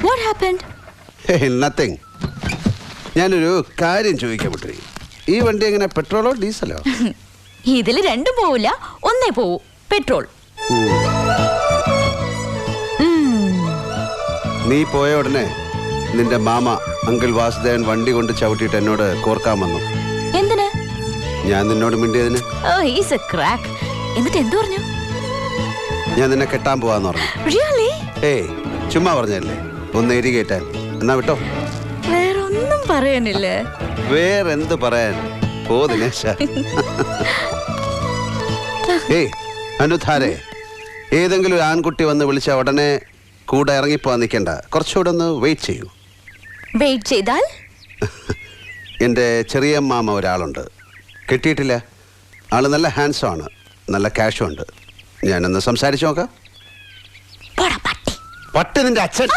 What happened? Hey, nothing. ഞാനൊരു കാര്യം ചോദിക്കാൻ പറ്റി. ഈ വണ്ടി എങ്ങനെ പെട്രോളോ ഡീസലോ? ഇതിൽ രണ്ടും പോവില്ല, ഒന്നേ പോവൂ. പെട്രോൾ. നീ പോയ ഉടനെ നിന്റെ മാമ അങ്കിൾ വാസുദേവൻ വണ്ടി കൊണ്ട് ചവിട്ടിയിട്ട് എന്നോട് കോർക്കാൻ വന്നു. എന്തിന്? ഞാൻ നിന്നോട് മിണ്ടിയതിന്. Oh, he's a crack. എന്നിട്ട് എന്തു പറഞ്ഞു? ഞാൻ നിന്നെ കെട്ടാൻ പോവാന്ന് പറഞ്ഞു. Really? ഏയ് ചുമ്മാ പറഞ്ഞല്ലേ, ഒന്ന് എരി കേട്ടാൻ. എന്നാ വിട്ടോ. വേറൊന്നും പറയാനില്ലേ? വേറെന്ത് പറയാൻ? പോ ദിനേശ. ഏയ് അനുധാരേ, ഏതെങ്കിലും ഒരു ആൺകുട്ടി വന്ന് വിളിച്ച ഉടനെ കൂടെ ഇറങ്ങിപ്പോവാൻ നിൽക്കണ്ട. കുറച്ചുകൂടെ ഒന്ന് വെയിറ്റ് ചെയ്യൂ. വെയിറ്റ് ചെയ്താൽ? എൻ്റെ ചെറിയ മാമ ഒരാളുണ്ട്, കിട്ടിയിട്ടില്ല. ആള് നല്ല ഹാൻഡ്സം ആണ്, നല്ല ക്യാഷും ഉണ്ട്. ഞാനൊന്ന് സംസാരിച്ചു നോക്കാം. പോടാ പട്ടി. പട്ടി നിന്റെ അച്ഛൻ.